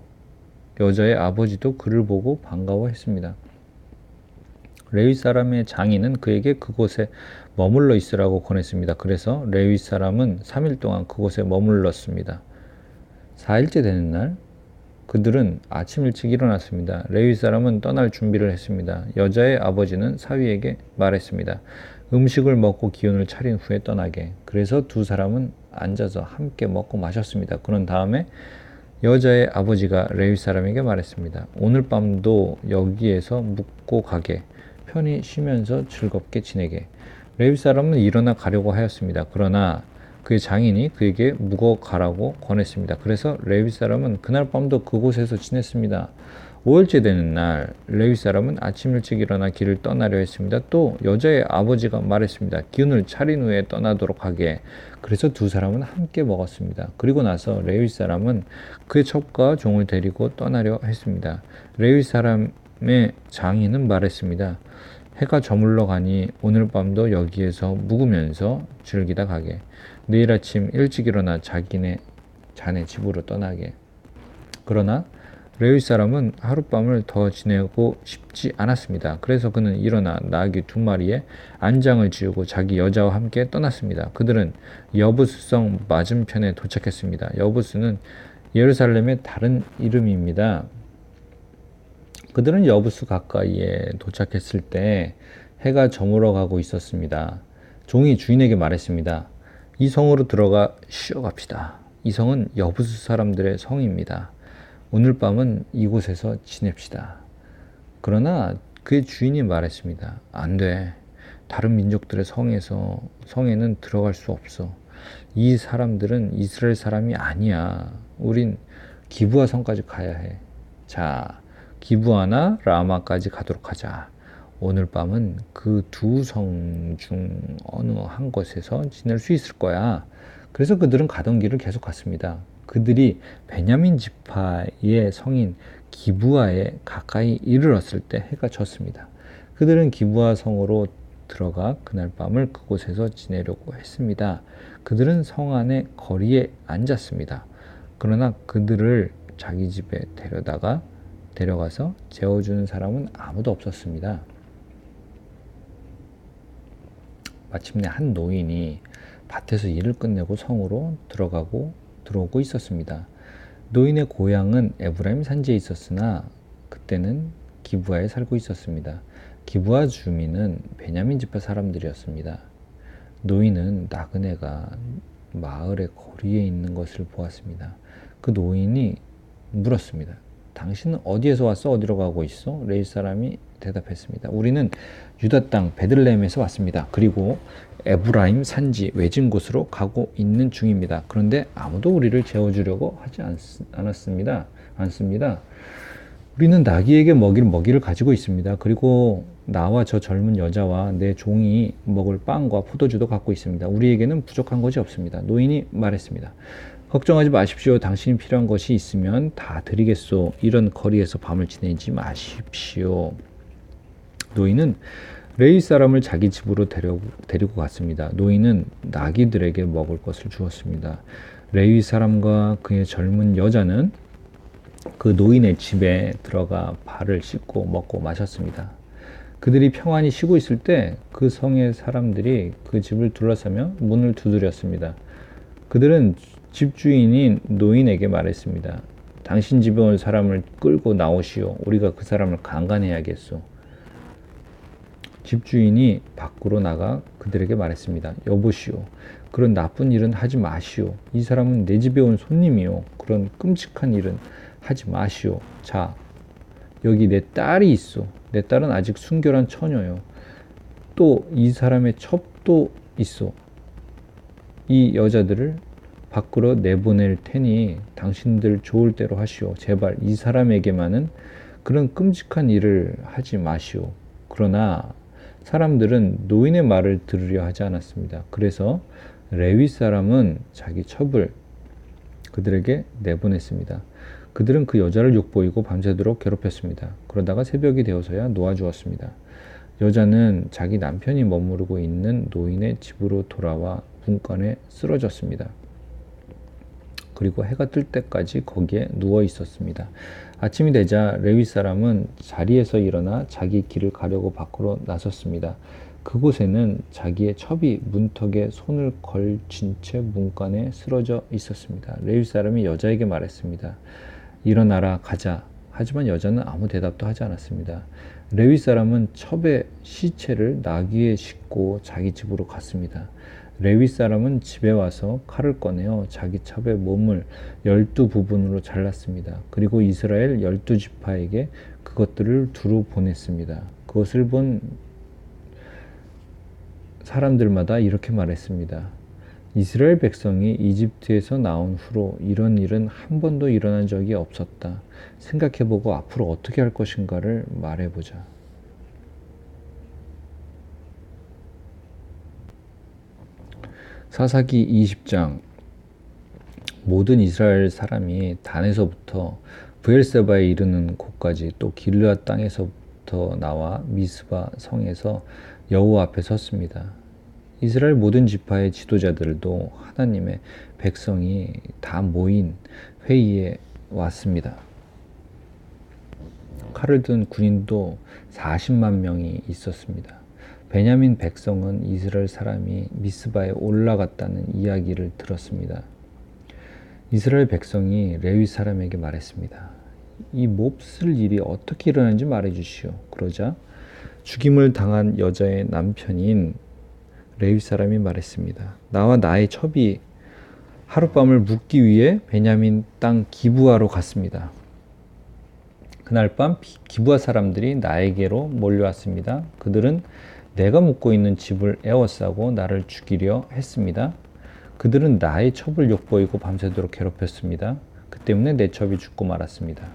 Speaker 1: 여자의 아버지도 그를 보고 반가워했습니다. 레위 사람의 장인은 그에게 그곳에 머물러 있으라고 권했습니다. 그래서 레위 사람은 3일 동안 그곳에 머물렀습니다. 4일째 되는 날 그들은 아침 일찍 일어났습니다. 레위 사람은 떠날 준비를 했습니다. 여자의 아버지는 사위에게 말했습니다. 음식을 먹고 기운을 차린 후에 떠나게. 그래서 두 사람은 앉아서 함께 먹고 마셨습니다. 그런 다음에 여자의 아버지가 레위 사람에게 말했습니다. 오늘 밤도 여기에서 묵고 가게. 편히 쉬면서 즐겁게 지내게. 레위 사람은 일어나 가려고 하였습니다. 그러나 그의 장인이 그에게 묵어 가라고 권했습니다. 그래서 레위 사람은 그날 밤도 그곳에서 지냈습니다. 5일째 되는 날 레위 사람은 아침 일찍 일어나 길을 떠나려 했습니다. 또 여자의 아버지가 말했습니다. 기운을 차린 후에 떠나도록 하게. 그래서 두 사람은 함께 먹었습니다. 그리고 나서 레위 사람은 그의 첩과 종을 데리고 떠나려 했습니다. 레위 사람의 장인은 말했습니다. 해가 저물러 가니 오늘 밤도 여기에서 묵으면서 즐기다 가게. 내일 아침 일찍 일어나 자네 집으로 떠나게. 그러나 레위 사람은 하룻밤을 더 지내고 싶지 않았습니다. 그래서 그는 일어나 나귀 2마리에 안장을 지우고 자기 여자와 함께 떠났습니다. 그들은 여부스성 맞은편에 도착했습니다. 여부스는 예루살렘의 다른 이름입니다. 그들은 여부스 가까이에 도착했을 때 해가 저물어 가고 있었습니다. 종이 주인에게 말했습니다. 이 성으로 들어가 쉬어갑시다. 이 성은 여부스 사람들의 성입니다. 오늘 밤은 이곳에서 지냅시다. 그러나 그의 주인이 말했습니다. 안 돼. 다른 민족들의 성에는 들어갈 수 없어. 이 사람들은 이스라엘 사람이 아니야. 우린 기브아 성까지 가야 해. 자, 기브아나 라마까지 가도록 하자. 오늘 밤은 그 2성 중 어느 한 곳에서 지낼 수 있을 거야. 그래서 그들은 가던 길을 계속 갔습니다. 그들이 베냐민 지파의 성인 기브아에 가까이 이르렀을 때 해가 졌습니다. 그들은 기브아 성으로 들어가 그날 밤을 그곳에서 지내려고 했습니다. 그들은 성 안의 거리에 앉았습니다. 그러나 그들을 자기 집에 데려가서 재워주는 사람은 아무도 없었습니다. 마침내 한 노인이 밭에서 일을 끝내고 성으로 들어오고 있었습니다. 노인의 고향은 에브라임 산지에 있었으나 그때는 기브아에 살고 있었습니다. 기브아 주민은 베냐민 지파 사람들이었습니다. 노인은 나그네가 마을의 거리에 있는 것을 보았습니다. 그 노인이 물었습니다. 당신은 어디에서 왔어? 어디로 가고 있어? 레위 사람이 대답했습니다. 우리는 유다 땅 베들레헴에서 왔습니다. 그리고 에브라임 산지 외진 곳으로 가고 있는 중입니다. 그런데 아무도 우리를 재워주려고 하지 않습니다. 우리는 나귀에게 먹일 먹이를 가지고 있습니다. 그리고 나와 저 젊은 여자와 내 종이 먹을 빵과 포도주도 갖고 있습니다. 우리에게는 부족한 것이 없습니다. 노인이 말했습니다. 걱정하지 마십시오. 당신이 필요한 것이 있으면 다 드리겠소. 이런 거리에서 밤을 지내지 마십시오. 노인은 레위 사람을 자기 집으로 데리고 갔습니다. 노인은 나귀들에게 먹을 것을 주었습니다. 레위 사람과 그의 젊은 여자는 그 노인의 집에 들어가 발을 씻고 먹고 마셨습니다. 그들이 평안히 쉬고 있을 때 그 성의 사람들이 그 집을 둘러싸며 문을 두드렸습니다. 그들은 집주인인 노인에게 말했습니다. 당신 집에 온 사람을 끌고 나오시오. 우리가 그 사람을 강간해야겠소. 집주인이 밖으로 나가 그들에게 말했습니다. 여보시오. 그런 나쁜 일은 하지 마시오. 이 사람은 내 집에 온 손님이요. 그런 끔찍한 일은 하지 마시오. 자, 여기 내 딸이 있어. 내 딸은 아직 순결한 처녀요. 또 이 사람의 첩도 있어. 이 여자들을 밖으로 내보낼 테니 당신들 좋을 대로 하시오. 제발 이 사람에게만은 그런 끔찍한 일을 하지 마시오. 그러나 사람들은 노인의 말을 들으려 하지 않았습니다. 그래서 레위 사람은 자기 첩을 그들에게 내보냈습니다. 그들은 그 여자를 욕보이고 밤새도록 괴롭혔습니다. 그러다가 새벽이 되어서야 놓아주었습니다. 여자는 자기 남편이 머무르고 있는 노인의 집으로 돌아와 문간에 쓰러졌습니다. 그리고 해가 뜰 때까지 거기에 누워 있었습니다. 아침이 되자 레위 사람은 자리에서 일어나 자기 길을 가려고 밖으로 나섰습니다. 그곳에는 자기의 첩이 문턱에 손을 걸친 채 문간에 쓰러져 있었습니다. 레위 사람이 여자에게 말했습니다. 일어나라, 가자. 하지만 여자는 아무 대답도 하지 않았습니다. 레위 사람은 첩의 시체를 나귀에 싣고 자기 집으로 갔습니다. 레위 사람은 집에 와서 칼을 꺼내어 자기 첩의 몸을 12부분으로 잘랐습니다. 그리고 이스라엘 12지파에게 그것들을 두루 보냈습니다. 그것을 본 사람들마다 이렇게 말했습니다. 이스라엘 백성이 이집트에서 나온 후로 이런 일은 한 번도 일어난 적이 없었다. 생각해보고 앞으로 어떻게 할 것인가를 말해보자. 사사기 20장. 모든 이스라엘 사람이 단에서부터 브엘세바에 이르는 곳까지 또 길르앗 땅에서부터 나와 미스바 성에서 여호와 앞에 섰습니다. 이스라엘 모든 지파의 지도자들도 하나님의 백성이 다 모인 회의에 왔습니다. 칼을 든 군인도 40만 명이 있었습니다. 베냐민 백성은 이스라엘 사람이 미스바에 올라갔다는 이야기를 들었습니다. 이스라엘 백성이 레위 사람에게 말했습니다. 이 몹쓸 일이 어떻게 일어났는지 말해주시오. 그러자 죽임을 당한 여자의 남편인 레위 사람이 말했습니다. 나와 나의 첩이 하룻밤을 묵기 위해 베냐민 땅 기브아로 갔습니다. 그날 밤 기브아 사람들이 나에게로 몰려왔습니다. 그들은 내가 묵고 있는 집을 에워싸고 나를 죽이려 했습니다. 그들은 나의 첩을 욕보이고 밤새도록 괴롭혔습니다. 그 때문에 내 첩이 죽고 말았습니다.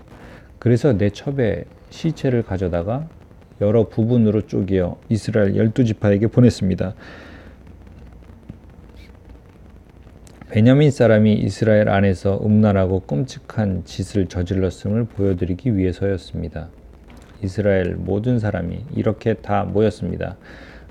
Speaker 1: 그래서 내 첩의 시체를 가져다가 여러 부분으로 쪼개어 이스라엘 12지파에게 보냈습니다. 베냐민 사람이 이스라엘 안에서 음란하고 끔찍한 짓을 저질렀음을 보여드리기 위해서였습니다. 이스라엘 모든 사람이 이렇게 다 모였습니다.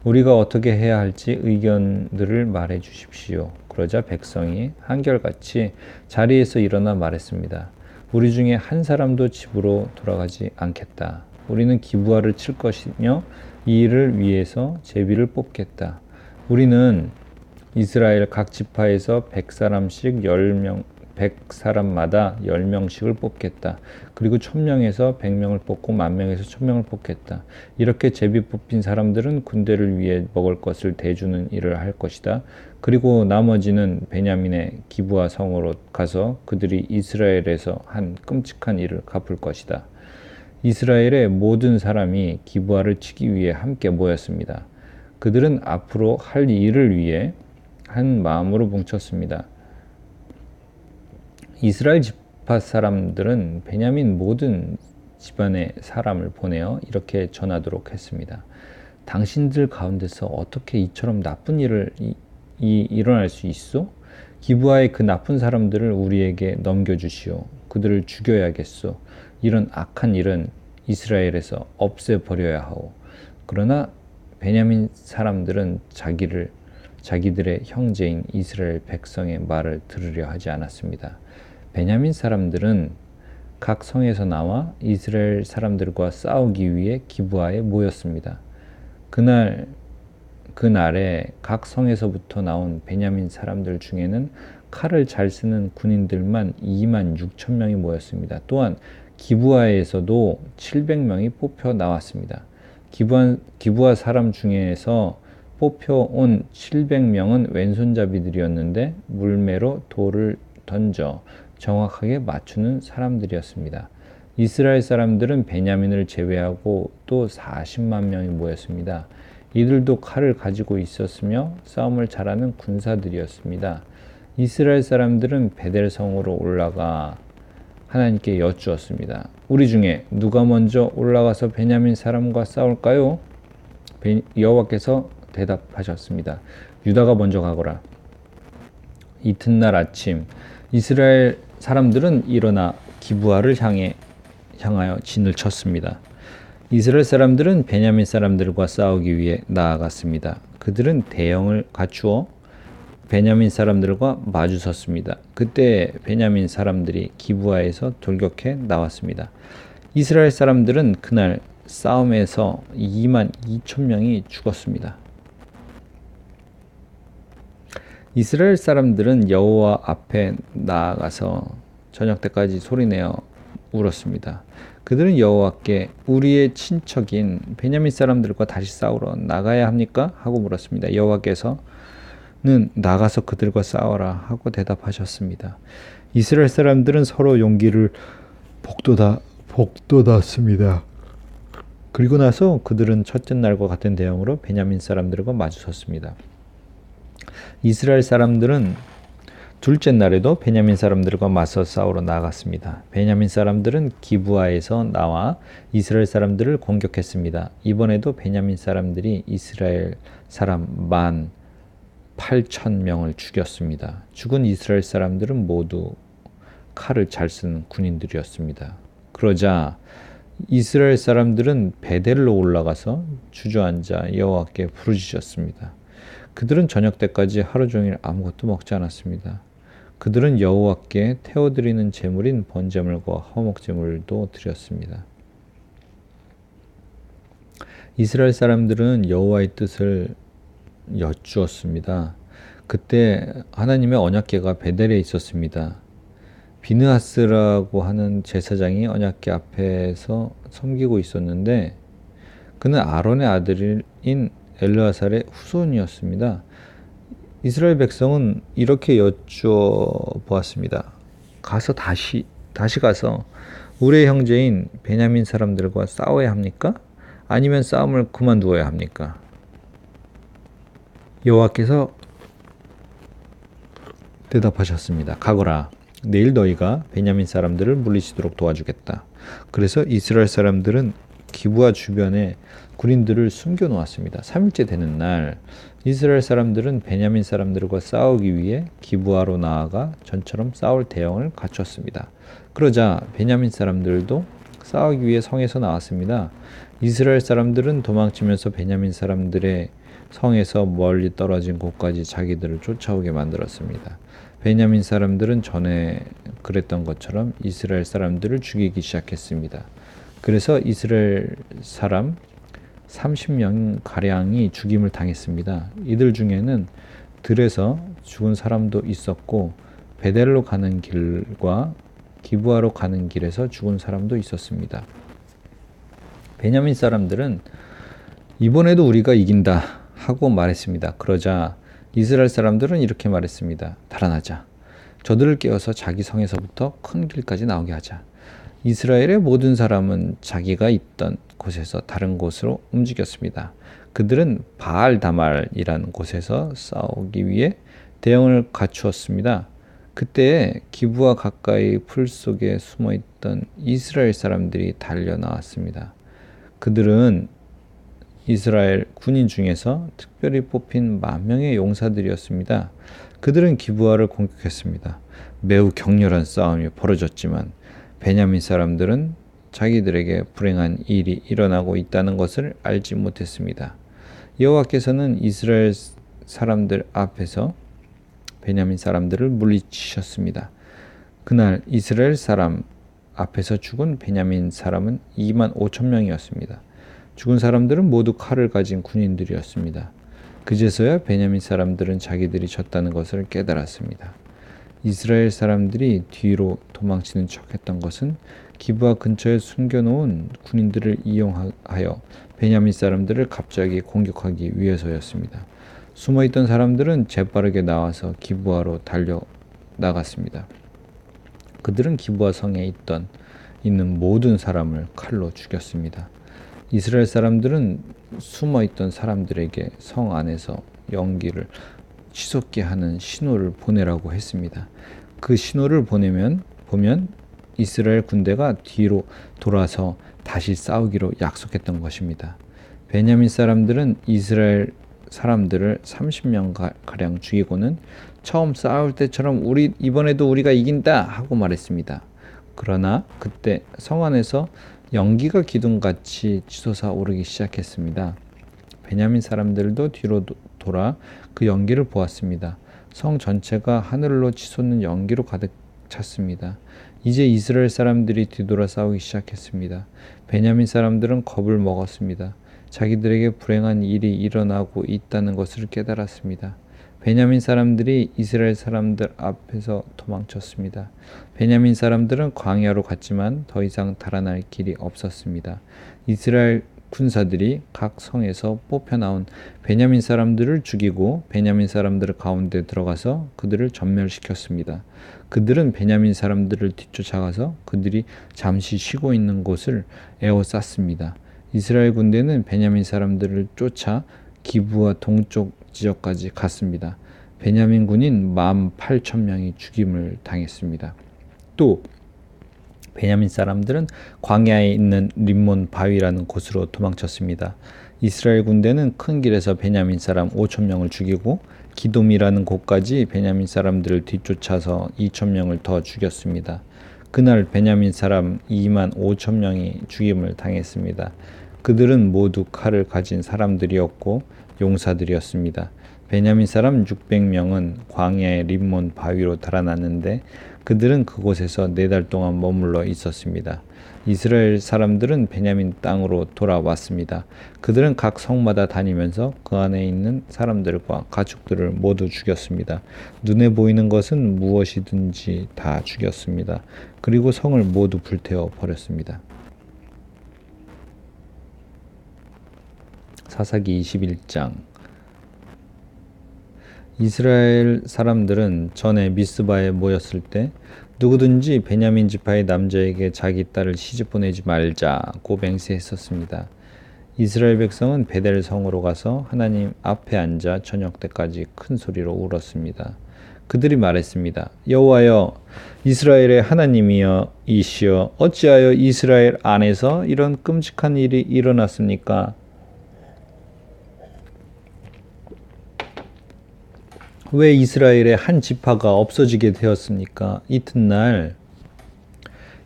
Speaker 1: 우리가 어떻게 해야 할지 의견들을 말해 주십시오. 그러자 백성이 한결같이 자리에서 일어나 말했습니다. 우리 중에 한 사람도 집으로 돌아가지 않겠다. 우리는 기브아를 칠 것이며 이 일을 위해서 제비를 뽑겠다. 우리는 이스라엘 각 지파에서 100사람씩 100사람마다 10명씩을 뽑겠다. 그리고 1000명에서 100명을 뽑고 10,000명에서 1000명을 뽑겠다. 이렇게 제비 뽑힌 사람들은 군대를 위해 먹을 것을 대주는 일을 할 것이다. 그리고 나머지는 베냐민의 기브아 성으로 가서 그들이 이스라엘에서 한 끔찍한 일을 갚을 것이다. 이스라엘의 모든 사람이 기브아를 치기 위해 함께 모였습니다. 그들은 앞으로 할 일을 위해 한 마음으로 뭉쳤습니다. 이스라엘 지파 사람들은 베냐민 모든 집안의 사람을 보내어 이렇게 전하도록 했습니다. 당신들 가운데서 어떻게 이처럼 나쁜 일을 일어날 수 있소? 기브아의 그 나쁜 사람들을 우리에게 넘겨주시오. 그들을 죽여야겠소. 이런 악한 일은 이스라엘에서 없애버려야 하오. 그러나 베냐민 사람들은 자기들의 형제인 이스라엘 백성의 말을 들으려 하지 않았습니다. 베냐민 사람들은 각 성에서 나와 이스라엘 사람들과 싸우기 위해 기브아에 모였습니다. 그날에 각 성에서부터 나온 베냐민 사람들 중에는 칼을 잘 쓰는 군인들만 26,000명이 모였습니다. 또한 기브아에서도 700명이 뽑혀 나왔습니다. 기브아 사람 중에서 뽑혀온 700명은 왼손잡이들이었는데 물매로 돌을 던져 정확하게 맞추는 사람들이었습니다. 이스라엘 사람들은 베냐민을 제외하고 또 40만 명이 모였습니다. 이들도 칼을 가지고 있었으며 싸움을 잘하는 군사들이었습니다. 이스라엘 사람들은 베델성으로 올라가 하나님께 여쭈었습니다. 우리 중에 누가 먼저 올라가서 베냐민 사람과 싸울까요? 여호와께서 대답하셨습니다. 유다가 먼저 가거라. 이튿날 아침 이스라엘 사람들은 일어나 기브아를 향하여 진을 쳤습니다. 이스라엘 사람들은 베냐민 사람들과 싸우기 위해 나아갔습니다. 그들은 대형을 갖추어 베냐민 사람들과 마주섰습니다. 그때 베냐민 사람들이 기브아에서 돌격해 나왔습니다. 이스라엘 사람들은 그날 싸움에서 22,000명이 죽었습니다. 이스라엘 사람들은 여호와 앞에 나아가서 저녁 때까지 소리내어 울었습니다. 그들은 여호와께 우리의 친척인 베냐민 사람들과 다시 싸우러 나가야 합니까? 하고 물었습니다. 여호와께서는 나가서 그들과 싸워라 하고 대답하셨습니다. 이스라엘 사람들은 서로 용기를 북돋았습니다. 그리고 나서 그들은 첫째 날과 같은 대형으로 베냐민 사람들과 마주섰습니다. 이스라엘 사람들은 둘째 날에도 베냐민 사람들과 맞서 싸우러 나갔습니다. 베냐민 사람들은 기브아에서 나와 이스라엘 사람들을 공격했습니다. 이번에도 베냐민 사람들이 이스라엘 사람 18,000명을 죽였습니다. 죽은 이스라엘 사람들은 모두 칼을 잘 쓰는 군인들이었습니다. 그러자 이스라엘 사람들은 베델로 올라가서 주저앉아 여호와께 부르짖었습니다. 그들은 저녁 때까지 하루 종일 아무것도 먹지 않았습니다. 그들은 여호와께 태워드리는 제물인 번제물과 화목제물도 드렸습니다. 이스라엘 사람들은 여호와의 뜻을 여쭈었습니다. 그때 하나님의 언약궤가 베델에 있었습니다. 비느하스라고 하는 제사장이 언약궤 앞에서 섬기고 있었는데 그는 아론의 아들인 엘르아살의 후손이었습니다. 이스라엘 백성은 이렇게 여쭈어 보았습니다. 다시 가서 우리의 형제인 베냐민 사람들과 싸워야 합니까? 아니면 싸움을 그만두어야 합니까? 여호와께서 대답하셨습니다. 가거라. 내일 너희가 베냐민 사람들을 물리치도록 도와주겠다. 그래서 이스라엘 사람들은 기브아 주변에 군인들을 숨겨 놓았습니다. 3일째 되는 날 이스라엘 사람들은 베냐민 사람들과 싸우기 위해 기브아로 나아가 전처럼 싸울 대형을 갖췄습니다. 그러자 베냐민 사람들도 싸우기 위해 성에서 나왔습니다. 이스라엘 사람들은 도망치면서 베냐민 사람들의 성에서 멀리 떨어진 곳까지 자기들을 쫓아오게 만들었습니다. 베냐민 사람들은 전에 그랬던 것처럼 이스라엘 사람들을 죽이기 시작했습니다. 그래서 이스라엘 사람 30명 가량이 죽임을 당했습니다. 이들 중에는 들에서 죽은 사람도 있었고 베델로 가는 길과 기브아로 가는 길에서 죽은 사람도 있었습니다. 베냐민 사람들은 이번에도 우리가 이긴다 하고 말했습니다. 그러자 이스라엘 사람들은 이렇게 말했습니다. 달아나자. 저들을 깨워서 자기 성에서부터 큰 길까지 나오게 하자. 이스라엘의 모든 사람은 자기가 있던 곳에서 다른 곳으로 움직였습니다. 그들은 바알 다말이라는 곳에서 싸우기 위해 대형을 갖추었습니다. 그때 기브아 가까이 풀 속에 숨어있던 이스라엘 사람들이 달려 나왔습니다. 그들은 이스라엘 군인 중에서 특별히 뽑힌 10,000명의 용사들이었습니다. 그들은 기브아를 공격했습니다. 매우 격렬한 싸움이 벌어졌지만 베냐민 사람들은 자기들에게 불행한 일이 일어나고 있다는 것을 알지 못했습니다. 여호와께서는 이스라엘 사람들 앞에서 베냐민 사람들을 물리치셨습니다. 그날 이스라엘 사람 앞에서 죽은 베냐민 사람은 25,000명이었습니다. 죽은 사람들은 모두 칼을 가진 군인들이었습니다. 그제서야 베냐민 사람들은 자기들이 졌다는 것을 깨달았습니다. 이스라엘 사람들이 뒤로 도망치는 척했던 것은 기브아 근처에 숨겨놓은 군인들을 이용하여 베냐민 사람들을 갑자기 공격하기 위해서였습니다. 숨어있던 사람들은 재빠르게 나와서 기브아로 달려 나갔습니다. 그들은 기브아 성에 있는 모든 사람을 칼로 죽였습니다. 이스라엘 사람들은 숨어있던 사람들에게 성 안에서 연기를 치솟게 하는 신호를 보내라고 했습니다. 그 신호를 보면 이스라엘 군대가 뒤로 돌아서 다시 싸우기로 약속했던 것입니다. 베냐민 사람들은 이스라엘 사람들을 30명가량 죽이고는 처음 싸울 때처럼 이번에도 우리가 이긴다 하고 말했습니다. 그러나 그때 성 안에서 연기가 기둥같이 치솟아 오르기 시작했습니다. 베냐민 사람들도 뒤로 돌아 그 연기를 보았습니다. 성 전체가 하늘로 치솟는 연기로 가득 찼습니다. 이제 이스라엘 사람들이 뒤돌아 싸우기 시작했습니다. 베냐민 사람들은 겁을 먹었습니다. 자기들에게 불행한 일이 일어나고 있다는 것을 깨달았습니다. 베냐민 사람들이 이스라엘 사람들 앞에서 도망쳤습니다. 베냐민 사람들은 광야로 갔지만 더 이상 달아날 길이 없었습니다. 이스라엘 군사들이 각 성에서 뽑혀나온 베냐민 사람들을 죽이고 베냐민 사람들 가운데 들어가서 그들을 전멸시켰습니다. 그들은 베냐민 사람들을 뒤쫓아가서 그들이 잠시 쉬고 있는 곳을 에워쌌습니다. 이스라엘 군대는 베냐민 사람들을 쫓아 기브와 동쪽 지역까지 갔습니다. 베냐민 군인 18,000명이 죽임을 당했습니다. 또 베냐민 사람들은 광야에 있는 림몬 바위라는 곳으로 도망쳤습니다. 이스라엘 군대는 큰 길에서 베냐민 사람 5,000명을 죽이고 기돔이라는 곳까지 베냐민 사람들을 뒤쫓아서 2,000명을 더 죽였습니다. 그날 베냐민 사람 25,000명이 죽임을 당했습니다. 그들은 모두 칼을 가진 사람들이었고 용사들이었습니다. 베냐민 사람 600명은 광야의 림몬 바위로 달아났는데 그들은 그곳에서 4달 동안 머물러 있었습니다. 이스라엘 사람들은 베냐민 땅으로 돌아왔습니다. 그들은 각 성마다 다니면서 그 안에 있는 사람들과 가축들을 모두 죽였습니다. 눈에 보이는 것은 무엇이든지 다 죽였습니다. 그리고 성을 모두 불태워 버렸습니다. 사사기 21장. 이스라엘 사람들은 전에 미스바에 모였을 때 누구든지 베냐민 지파의 남자에게 자기 딸을 시집 보내지 말자고 맹세했었습니다. 이스라엘 백성은 베델 성으로 가서 하나님 앞에 앉아 저녁 때까지 큰 소리로 울었습니다. 그들이 말했습니다. 여호와여, 이스라엘의 하나님이여 이시여, 어찌하여 이스라엘 안에서 이런 끔찍한 일이 일어났습니까? 왜 이스라엘의 한 지파가 없어지게 되었습니까? 이튿날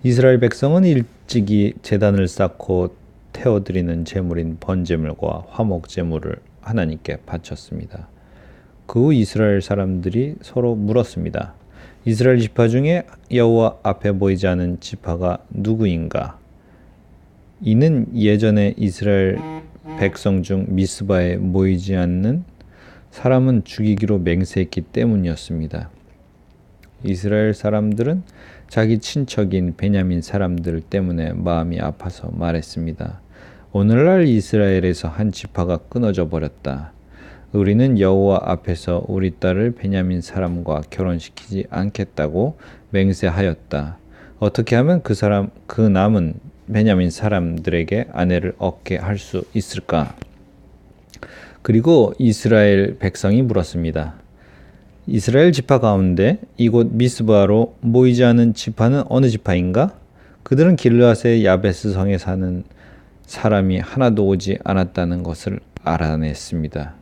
Speaker 1: 이스라엘 백성은 일찍이 제단을 쌓고 태워드리는 제물인 번제물과 화목제물을 하나님께 바쳤습니다. 그 후 이스라엘 사람들이 서로 물었습니다. 이스라엘 지파 중에 여호와 앞에 보이지 않은 지파가 누구인가? 이는 예전에 이스라엘 백성 중 미스바에 모이지 않는 사람은 죽이기로 맹세했기 때문이었습니다. 이스라엘 사람들은 자기 친척인 베냐민 사람들 때문에 마음이 아파서 말했습니다. 오늘날 이스라엘에서 한 지파가 끊어져 버렸다. 우리는 여호와 앞에서 우리 딸을 베냐민 사람과 결혼시키지 않겠다고 맹세하였다. 어떻게 하면 그 남은 베냐민 사람들에게 아내를 얻게 할 수 있을까? 그리고 이스라엘 백성이 물었습니다. 이스라엘 지파 가운데 이곳 미스바로 모이지 않은 지파는 어느 지파인가? 그들은 길르앗의 야베스 성에 사는 사람이 하나도 오지 않았다는 것을 알아냈습니다.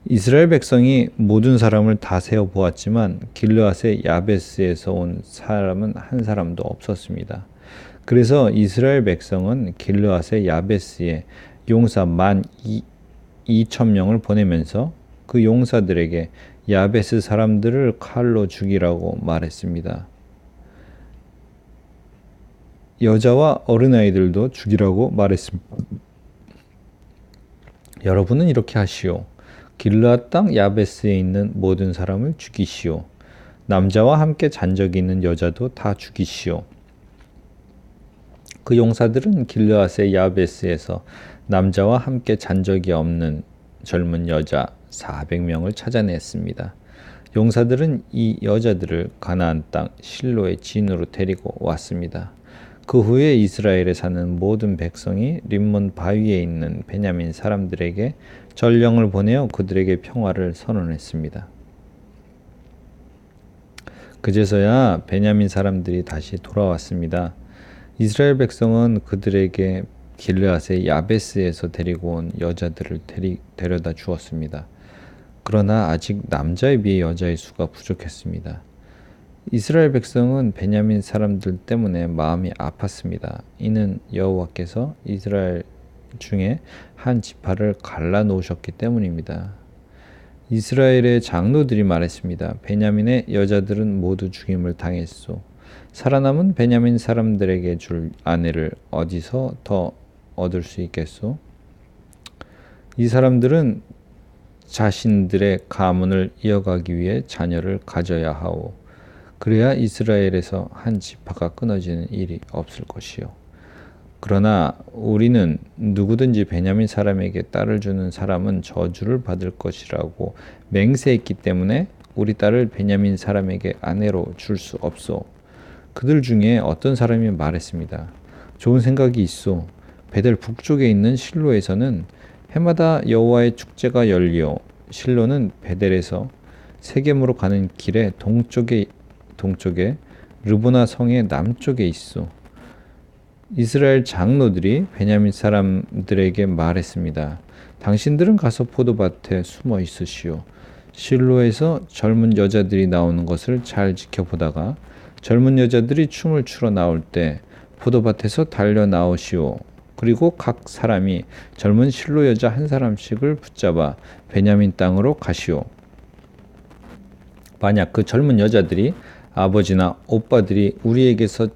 Speaker 1: 이스라엘 백성이 모든 사람을 다 세어보았지만 길르앗의 야베스에서 온 사람은 한 사람도 없었습니다. 그래서 이스라엘 백성은 길르앗의 야베스에 용사 12,000명을 보내면서 그 용사들에게 야베스 사람들을 칼로 죽이라고 말했습니다. 여자와 어린아이들도 죽이라고 말했습니다. 여러분은 이렇게 하시오. 길르앗 땅 야베스에 있는 모든 사람을 죽이시오. 남자와 함께 잔적이 있는 여자도 다 죽이시오. 그 용사들은 길르앗의 야베스에서 남자와 함께 잔적이 없는 젊은 여자 400명을 찾아냈습니다. 용사들은 이 여자들을 가나안 땅 실로의 진으로 데리고 왔습니다. 그 후에 이스라엘에 사는 모든 백성이 림몬 바위에 있는 베냐민 사람들에게 전령을 보내어 그들에게 평화를 선언했습니다. 그제서야 베냐민 사람들이 다시 돌아왔습니다. 이스라엘 백성은 그들에게 길르앗의 야베스에서 데리고 온 여자들을 데려다 주었습니다. 그러나 아직 남자에 비해 여자의 수가 부족했습니다. 이스라엘 백성은 베냐민 사람들 때문에 마음이 아팠습니다. 이는 여호와께서 이스라엘 중에 한 지파를 갈라놓으셨기 때문입니다. 이스라엘의 장로들이 말했습니다. 베냐민의 여자들은 모두 죽임을 당했소. 살아남은 베냐민 사람들에게 줄 아내를 어디서 더 얻을 수 있겠소? 이 사람들은 자신들의 가문을 이어가기 위해 자녀를 가져야 하오. 그래야 이스라엘에서 한 지파가 끊어지는 일이 없을 것이요. 그러나 우리는 누구든지 베냐민 사람에게 딸을 주는 사람은 저주를 받을 것이라고 맹세했기 때문에 우리 딸을 베냐민 사람에게 아내로 줄 수 없소. 그들 중에 어떤 사람이 말했습니다. 좋은 생각이 있소. 베델 북쪽에 있는 실로에서는 해마다 여호와의 축제가 열리오. 실로는 베델에서 세겜으로 가는 길의 동쪽에 르보나 성의 남쪽에 있어. 이스라엘 장로들이 베냐민 사람들에게 말했습니다. 당신들은 가서 포도밭에 숨어 있으시오. 실로에서 젊은 여자들이 나오는 것을 잘 지켜보다가 젊은 여자들이 춤을 추러 나올 때 포도밭에서 달려 나오시오. 그리고 각 사람이 젊은 실로 여자 한 사람씩을 붙잡아 베냐민 땅으로 가시오. 만약 그 젊은 여자들이 아버지나 오빠들이 우리에게서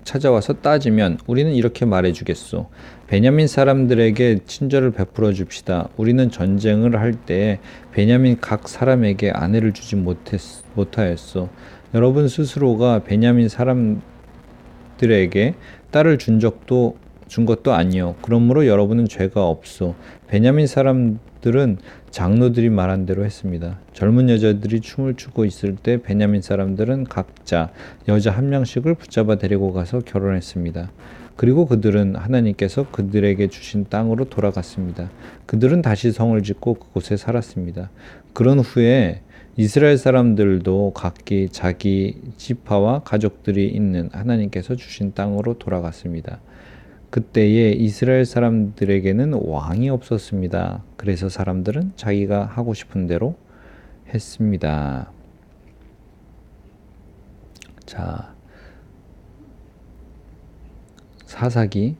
Speaker 1: 찾아와서 따지면 우리는 이렇게 말해주겠소. 베냐민 사람들에게 친절을 베풀어 줍시다. 우리는 전쟁을 할 때에 베냐민 각 사람에게 아내를 주지 못하였소. 여러분 스스로가 베냐민 사람들에게 딸을 준 것도 아니요. 그러므로 여러분은 죄가 없소. 베냐민 사람들은 장로들이 말한 대로 했습니다. 젊은 여자들이 춤을 추고 있을 때 베냐민 사람들은 각자 여자 한 명씩을 붙잡아 데리고 가서 결혼했습니다. 그리고 그들은 하나님께서 그들에게 주신 땅으로 돌아갔습니다. 그들은 다시 성을 짓고 그곳에 살았습니다. 그런 후에 이스라엘 사람들도 각기 자기 지파와 가족들이 있는 하나님께서 주신 땅으로 돌아갔습니다. 그때에 이스라엘 사람들에게는 왕이 없었습니다. 그래서 사람들은 자기가 하고 싶은 대로 했습니다. 자, 사사기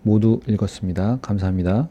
Speaker 1: 모두 읽었습니다. 감사합니다.